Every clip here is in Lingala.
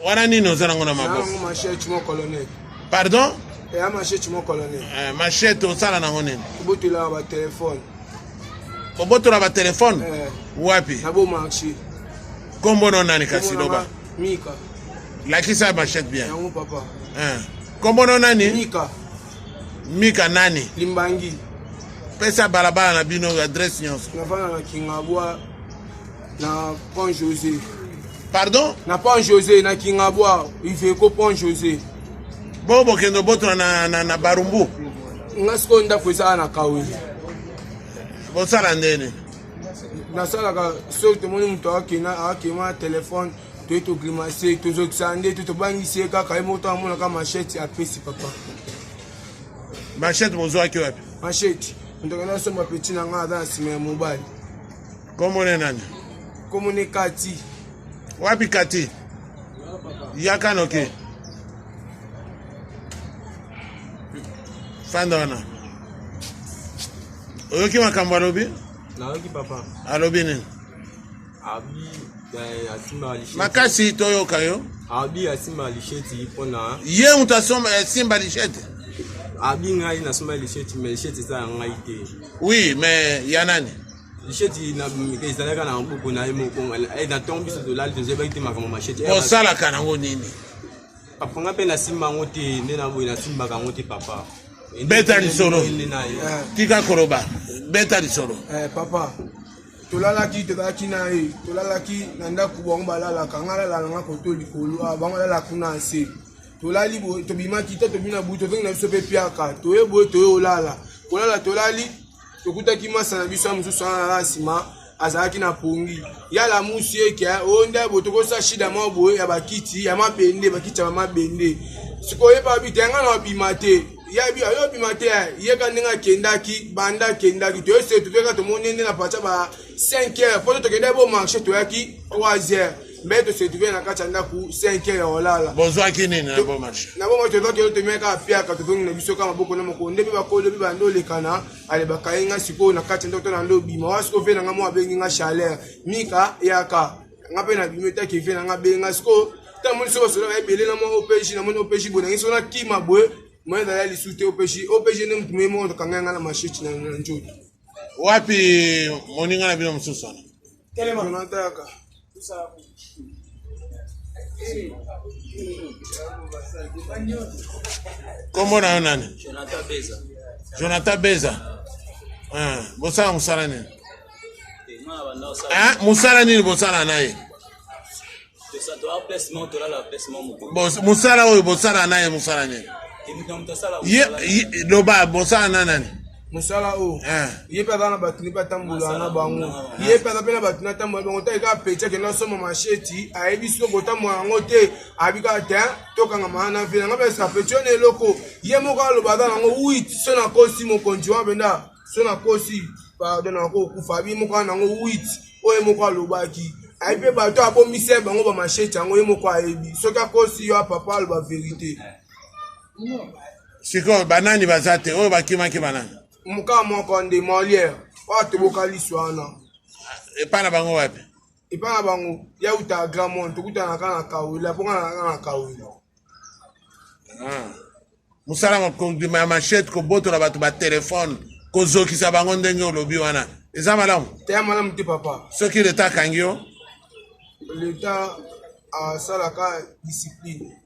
Wana nini ozana ngona maboko? Machette mon colonel. Pardon? Et à machette mon colonel. Machette osala nango nini? Botula ba téléphone. Obotola ba téléphone? Wapi? Na bo marché. Kombo nani kasi loba? Mika. Lakisa machette bien. Yango papa. Kombo nani? Mika. Mika nani? Limbangi. Pesa balabala na bino adresse nyonso. Na fana na Kingabwa na Pont José. Pardon? Na Pont José na Kingabwa, Iveko Pont José. Bobo kendo botola na Barumbu. Ngasko nda kwesa na Kawe. Bosala ndene. Na sala ka so to moni mto akima téléphone to grimacer to zoksande to bangisi kaka moto amona ka machette a pesi papa. Machette mozo aki wapi? Machette. Ndokana so mapeti na ngada asime mobile. Komo nani? Komo ne Kati. Wapi Kati? Yaka noke. Fandona. Oyoki makambo alobi? Naoki papa. Alobi nini? Abi asimba alisheti. Makasi toyoka yo? Abi asimba alisheti pona. Ye mutasoma simba alisheti. Abi ngai nasoma alisheti mais alisheti ça ngai te. Oui, mais ya nani? Alisheti na izalaka na mpuko na imo konga. Na tombi so dollar de zeba ite makamo macheti. Osala kanango nini? Papa ngape na simba ngote ndena boy na simba ka ngote papa. Beta lisoro. Tika koroba. Beta lisoro. Papa. Tolalaki tolaki na e. Tolalaki na ndaku bongo balala kangala la nga koto likolo. Bango la kuna se. Tolali bo to bimaki to bina buto to na biso pe piaka. To ebo to olala. Kolala tolali tokutaki masa na biso amususu na sima azalaki na pongi. Yala musi eke onda bo tokosa shida mabo ya bakiti ya mabende bakiti ya mabende. Sikoye pa bitanga na bimate. Yabi ayo bimate ye kaninga kendaki banda kendaki to ese to ka to monene na pacha ba 5h poto to kenda bo marché to yaki 3h mais to se trouver na kacha ndaku 5h olala bozwa kinini na bo marché na bo moto to to meka pia ka to na biso kama boko na moko ndebi ba ko ndebi ba ndo lekana ale bakayenga siko na kacha ndo to na ndo bima wasiko fe na ngamo abengi nga chaleur Mika yaka ngape na bimeta ke fe na ngabenga siko ta mo so so na ebele na mo OPJ na mo OPJ bona ngiso na kima boy. Moi d'aller les souter OPJ ne me montre quand même la machine na njoto. Wapi moninga na bino msusana? Kelema tunataka. Kombo na nani? Jonathan Beza. Jonathan Beza. Bosala musala nini? Musala nini bosala naye? Musala oyo bosala naye musala nini? Loba bosala nani? Musala o. Ye peda na batuni patambula na bango. Ye peda pena batuna tambula bango ta ka pecha ke no somo macheti ayebiso botamwa ngote abika ta toka ngama na vina ngabe ska pecho ne loko. Ye mo ka loba na ngo wit so na kosi mo konjwa benda so na kosi pardon na ko kufa bi mo ka na ngo wit o ye mo ka loba ki. Aipe ba to abo mise bango ba macheti ngo ye mo ka ebi. So ka kosi yo papa lo ba vérité. Siko banani bazate oyo bakimaki banani muka moko nde molière watu bokali swana epana bango wapi epana bango ya uta gramont tukutana kana kawila ponga na kawila musala makongi ma machette ko botola batu ba téléphone ko zokisa bango ndenge olobi wana eza malamu te malamu te papa soki leta kangio leta a salaka discipline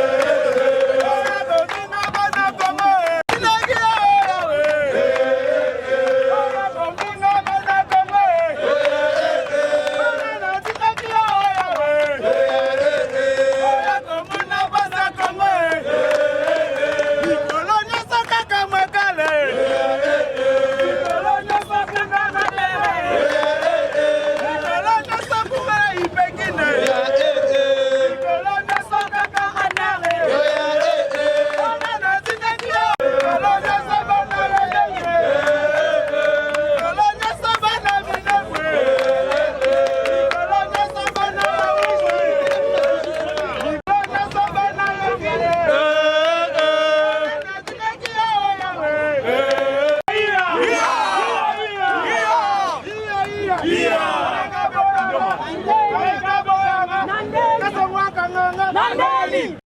Congolais.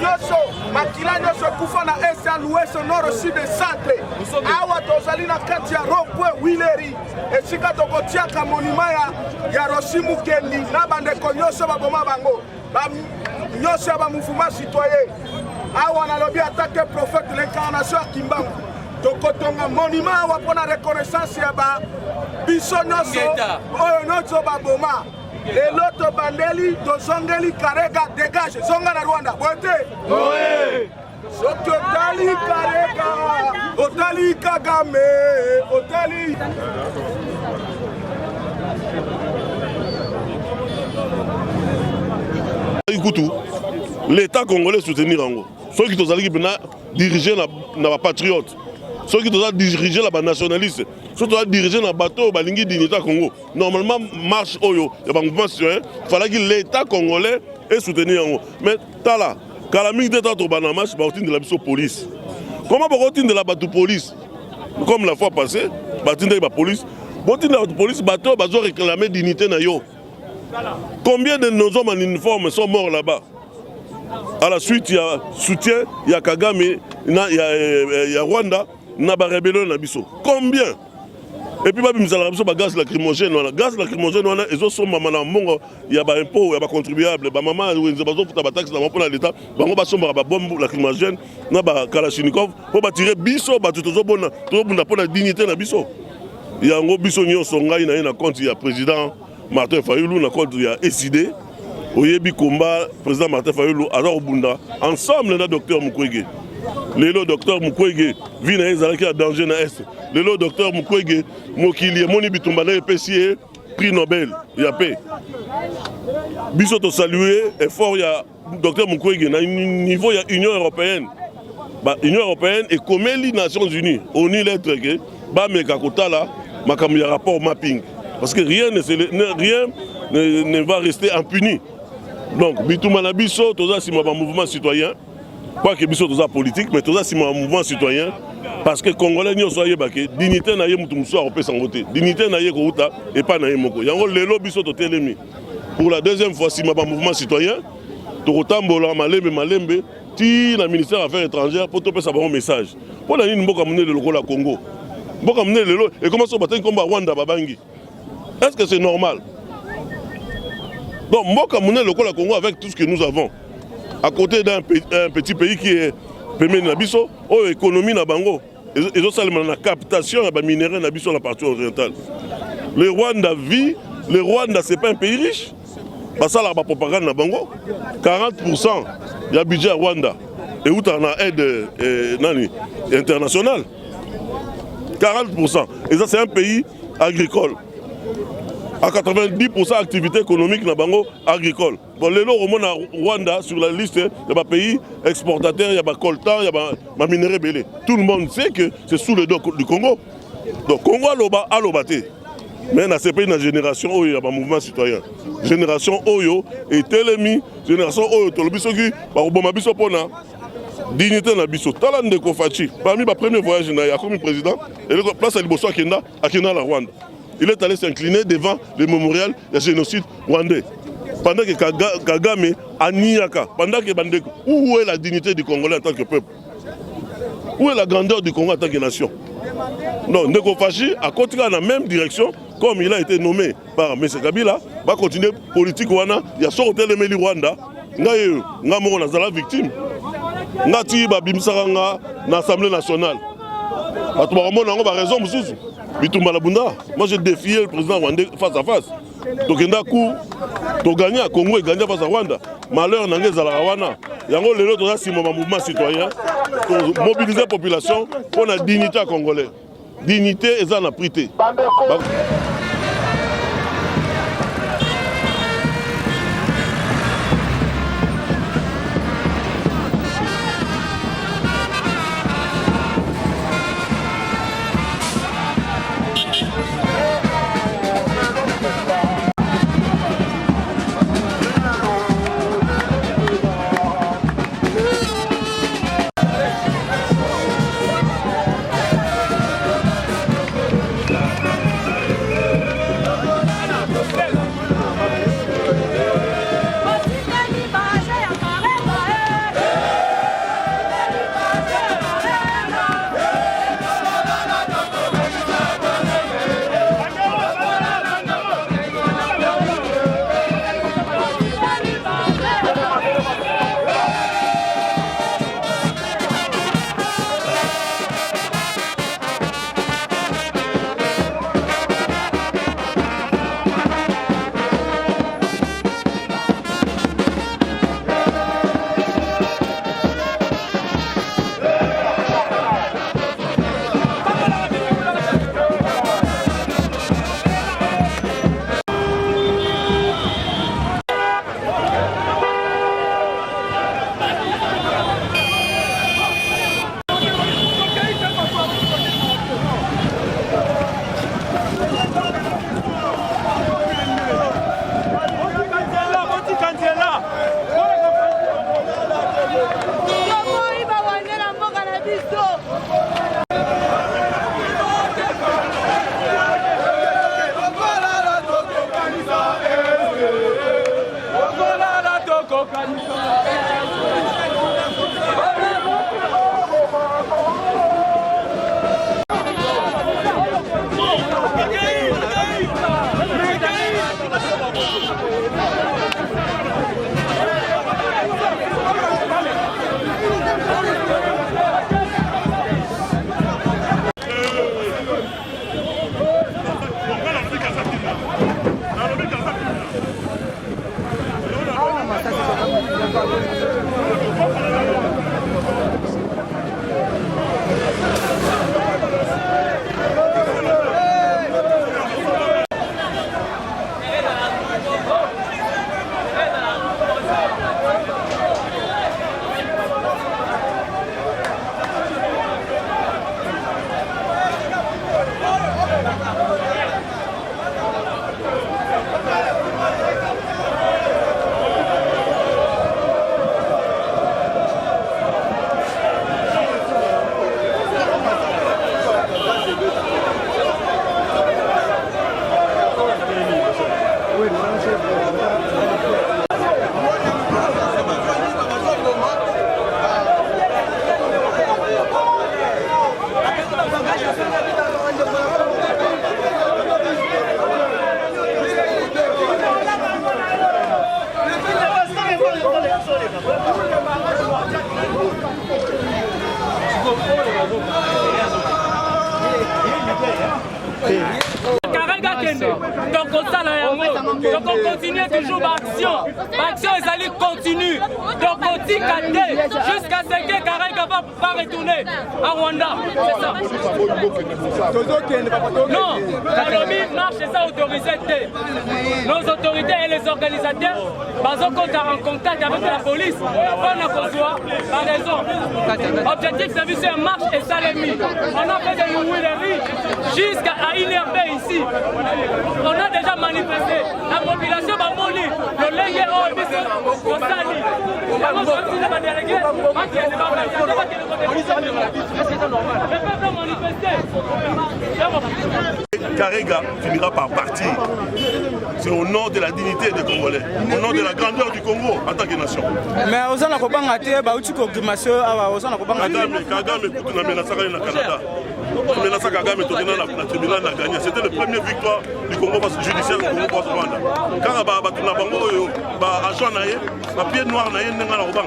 nyonso makila nyonso ekufa na este à l'ouest nord sud et centre awa tozali na kati ya rond-point wileri esika tokotiaka monima ya rosi mukendi na bandeko nyonso baboma bango nyonso ya bamouvement citoyen awa nalobi atake prophète l'incarnation ya kimbangu tokotonga monima awa mpona reconnaissance ya biso nyonso oyo nyonso baboma lelo tobandeli tozongeli karega dégage zonga na Rwanda bote soki otali karega otali Kagame otali Ikutu, l'État congolais soutenir yango soki tozalaki mpena dirige na bapatriote soki toza dirige na banationaliste soki toza dirige na bato oyo balingi dignité ya Congo normalement marche oyo ya bamouvement citoyen falaki l'État congolais esoutenir yango mais tala kala mingi te tato bana marche bakotindela biso police comment bakotindela bato police comme la fois passée batindeli bapolice botindela bato police bato oyo bazo réclamer dignité na yo. Combien de nos hommes en uniforme sont morts là-bas? À la suite, il y a soutien, il y a Kagame, il y a Rwanda, il y a rébellion na biso. Combien? Et puis, il y a gaz lacrymogène. Gaz lacrymogène, ils ont son maman, il y a des impôts, il y a des contribuables. Ma maman, il y a des taxes pour l'État. Il y a des bombes lacrymogènes, il y a des kalachnikov. Pour tirer biso, il y a la dignité na biso. Il y a un gros biso, il y a un compte, il y a président Martin Fayulu, na compte, il y a SID. Oyebi Komba, président Martin Fayulu, Azar Obunda, ensemble, le docteur Mukwege. Le docteur Mukwege, vit dans danger na Est. Le docteur Mukwege, Mokili, Moni Bitumbana, PCA, prix Nobel, il y a paix. Bisoto salué, effort, il y a docteur Mukwege, na niveau, il y a Union européenne. Union européenne et comme les Nations Unies, on y l'être que, mais Kakotala, il y a rapport mapping. Parce que rien ne va rester impuni. Donc, Bitoumana Bisso, tout ça, c'est un mouvement citoyen. Pas que Bisso, tout ça politique, mais tout ça, c'est un mouvement citoyen. Parce que les Congolais, nous sommes dignité n'a pas de dignité n'a pas et pas n'a pas de Bisso, tout est pour la deuxième fois, c'est un mouvement citoyen. Tout le malembe, ti le ministère des Affaires étrangères pour te faire un message. Pour nous, nous avons le Congo. Et comment ça va comme Rwanda Babangi? Est-ce que c'est normal? Donc, Mboka Mouné, le Congo, avec tout ce que nous avons, à côté d'un petit pays qui est Pemé Nabiso, ou économie Nabango, et aussi la captation de minéraux Nabiso dans la partie orientale. Le Rwanda vit, le Rwanda, ce n'est pas un pays riche. Parce que la propagande Nabango, 40% il y a budget à Rwanda. Et où tu as une aide internationale. 40%. Et ça, c'est un pays agricole. À 90% d'activité économique dans Bango agricole. Bon, les lots remontent à Rwanda sur la liste des pays exportateurs, il y a des coltan, il y a des minéraux belés. Tout le monde sait que c'est sous le dos du Congo. Donc, Congo a l'obaté. Mais dans ces pays, dans la génération, il y a un mouvement citoyen. Génération Oyo et Telemi, génération Oyo, Tolobisogi, Barobomabiso Pona, dignité na biso. Talande Kofachi, parmi mes premiers voyages, il y a comme président, et le place à Liboso Akenda, la Rwanda. Il est allé s'incliner devant le mémorial du génocide rwandais. Pendant que Kagame a Niaka, pendant que Bandeko, où est la dignité du Congolais en tant que peuple? Où est la grandeur du Congo en tant que nation? Non, Ndeko Fachi a continué dans la même direction, comme il a été nommé par M. Kabila, va continuer politique Wana, il y a sorti le Meli Rwanda, nga moko nazala victime. Nga ti ba bimsaranga na Assemblée nationale. Bato ba mona ngo ba raison mususu. Bitumba la bunda. Moi j'ai défié le président rwandais face à face. Donc enda coup to gagner à Congo et gagner face à Rwanda. Malheur nangé zala wana. Yango lelo to za simo mouvement citoyen pour mobiliser la population pour la dignité congolaise. Dignité et ça n'a prité. Donc on continue toujours l'action. L'action est continue. Donc on dit jusqu'à ce que Karega va pas retourner à Rwanda. C'est ça. Non, la lobby marche et ça autorisé. Nos autorités et les organisateurs sont en contact avec la police. On a besoin par raison. Objectif service en marche et ça les mis. On a fait des Willeries jusqu'à INRB ici. On a déjà manifesté. La population va mourir. Le légué au biso au sali. Le peuple a manifesté. Karega finira par partir. C'est au nom de la dignité des Congolais, au nom de la grandeur du Congo en tant que nation. Mais aux gens qui ont été bauti confirmation, aux gens qui ont Kagame, écoute, on a menacé au Canada. On a menacé Kagame, on a tribunal a gagné. C'était la première victoire du Congo judiciaire au Congo face au Rwanda. Quand on a agent naïe, un pied noir naïe, on a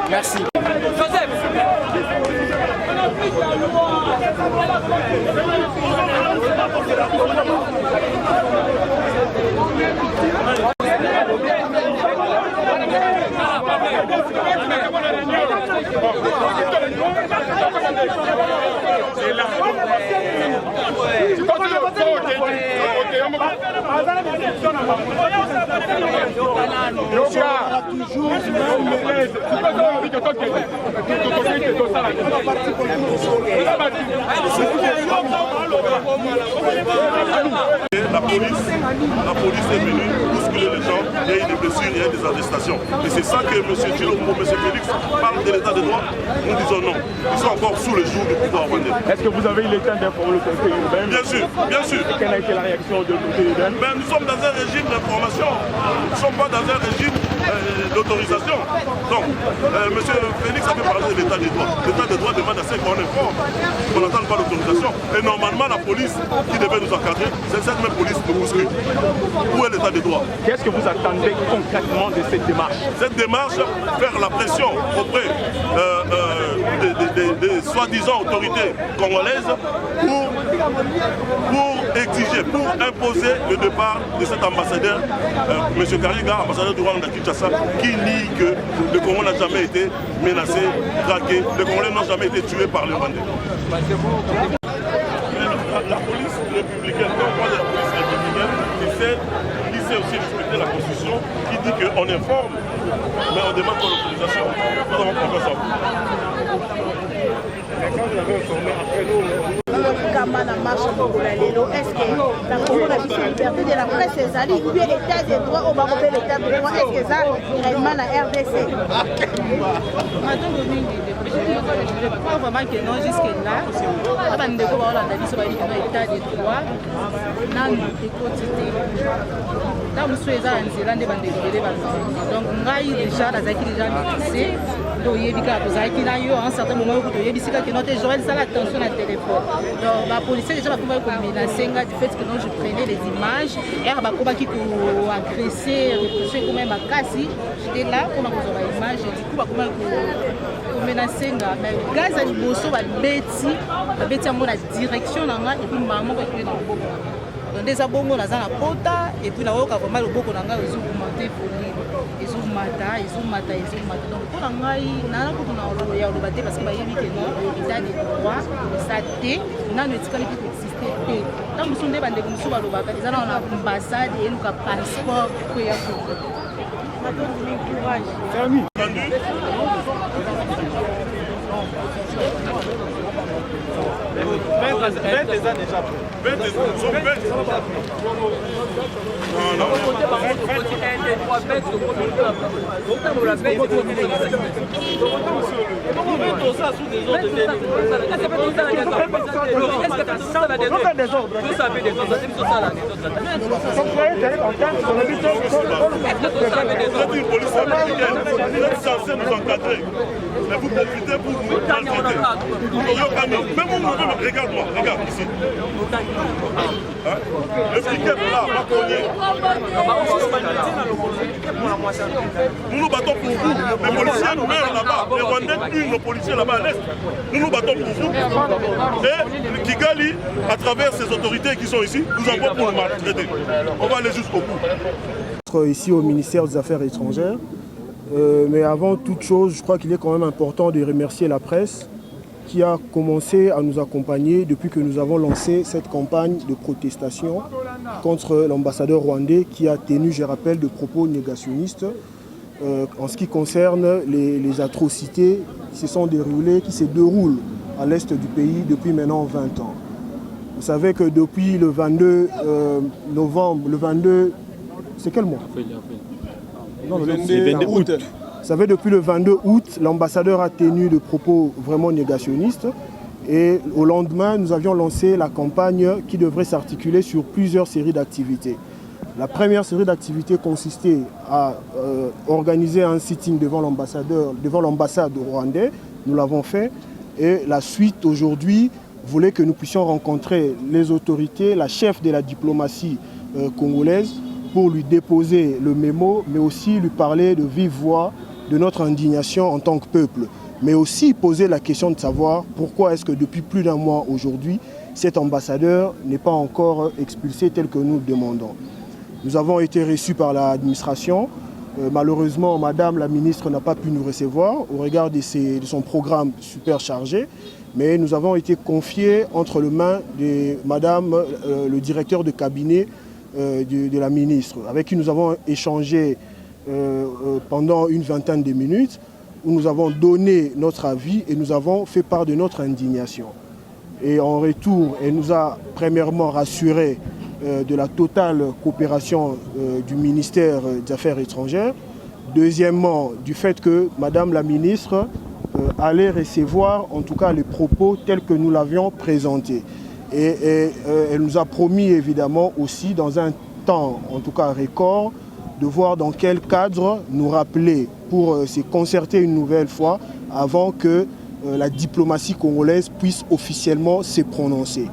merci. La police est venue bousculer les gens, il y a eu des blessures, il y a eu des arrestations. Et c'est ça que M. Tshilombo, M. Félix parle de l'état de droit. Nous disons non. Ils sont encore sous le joug du pouvoir rwandais. Est-ce que vous avez eu le temps d'informer le conseil urbain? Bien sûr, bien sûr. Et quelle a été la réaction de conseil urbain? Mais nous sommes dans un régime d'information. Nous ne sommes pas dans un régime d'autorisation. Donc, M. Félix a fait parler de l'état des droits. L'état des droits demande à ce qu'on informe, qu'on n'attende pas l'autorisation. Et normalement, la police qui devait nous encadrer, c'est cette même police de bouscule. Où est l'état des droits? Qu'est-ce que vous attendez concrètement de cette démarche? Cette démarche, faire la pression auprès des soi-disant autorités congolaises pour exiger, pour imposer le départ de cet ambassadeur, M. Karega, ambassadeur du Rwanda à Kinshasa, qui nie que le Congo n'a jamais été menacé, traqué, les Congolais n'ont jamais été tués par les Rwandais. La police républicaine, la police républicaine, qui sait aussi respecter la Constitution, qui dit qu'on informe, mais on demande pas l'autorisation. Nous avons confiance en vous. Tamba na marche Mokola lelo. Est-ce que la Congo a la liberté de la presse ezali ou bien l'état des droits au Baroque l'état des droits est-ce que ça réellement la RDC? Vraiment que non jusque là avant de voir la analyse sur l'état des droits nan écotité dans le souhait en Zélande donc ngai déjà la zaki déjà mixé donc yebika kozaki na yo à un certain moment où yebisika que notre Joël ça l'attention à téléphone donc la police déjà va pouvoir menacer du fait que non je prenais les images et ba ko baki ko agresser reprocher comme ma kasi j'étais là pour ma image et du coup ba ko menacer mais gaz à liboso ba beti à mon la direction na nga et puis maman ko est dans le bobo donc des abongo na za na pota et puis na oka vraiment le boko na nga ils ont augmenté pour ils ont mata donc pour na ngai na ko na lo ya lo baté parce que ba yebi que non état des droits ça té na ne tikali ki exister té tant nous sont des bande comme so ba lo ba ka za na ambassade et nous ka passeport ko ya ko na donc courage Fermi 20 ans déjà. 20 mais vous profitez pour nous regarde-moi, regarde ici. Le friquet là, pas cogné. Nous nous battons pour vous. Les policiers nous meurent là-bas. Les Rwandais tuent nos policiers là-bas à l'est. Nous nous battons pour vous. Et Kigali, à travers ces autorités qui sont ici, nous envoie pour nous maltraiter. On va aller jusqu'au bout. Ici au ministère des Affaires étrangères. Mais avant toute chose, je crois qu'il est quand même important de remercier la presse qui a commencé à nous accompagner depuis que nous avons lancé cette campagne de protestation contre l'ambassadeur rwandais qui a tenu, je rappelle, de propos négationnistes en ce qui concerne les atrocités qui se déroulent à l'est du pays depuis maintenant 20 ans. Vous savez que depuis le 22 novembre, le 22, c'est quel mois? Non, le 22 août. Vous savez, depuis le 22 août, l'ambassadeur a tenu de propos vraiment négationnistes. Et au lendemain, nous avions lancé la campagne qui devrait s'articuler sur plusieurs séries d'activités. La première série d'activités consistait à organiser un sitting devant l'ambassade rwandais. Nous l'avons fait. Et la suite, aujourd'hui, voulait que nous puissions rencontrer les autorités, la chef de la diplomatie congolaise, pour lui déposer le mémo, mais aussi lui parler de vive voix de notre indignation en tant que peuple. Mais aussi poser la question de savoir pourquoi est-ce que depuis plus d'un mois aujourd'hui, cet ambassadeur n'est pas encore expulsé tel que nous le demandons. Nous avons été reçus par l'administration. Malheureusement, Madame la ministre n'a pas pu nous recevoir au regard de son programme super chargé. Mais nous avons été confiés entre les mains de Madame le directeur de cabinet de la ministre, avec qui nous avons échangé pendant une vingtaine de minutes, où nous avons donné notre avis et nous avons fait part de notre indignation. Et en retour, elle nous a premièrement rassuré de la totale coopération du ministère des Affaires étrangères. Deuxièmement, du fait que Madame la ministre allait recevoir en tout cas les propos tels que nous l'avions présentés. Et elle nous a promis évidemment aussi dans un temps, en tout cas record, de voir dans quel cadre nous rappeler pour se concerter une nouvelle fois avant que la diplomatie congolaise puisse officiellement se prononcer.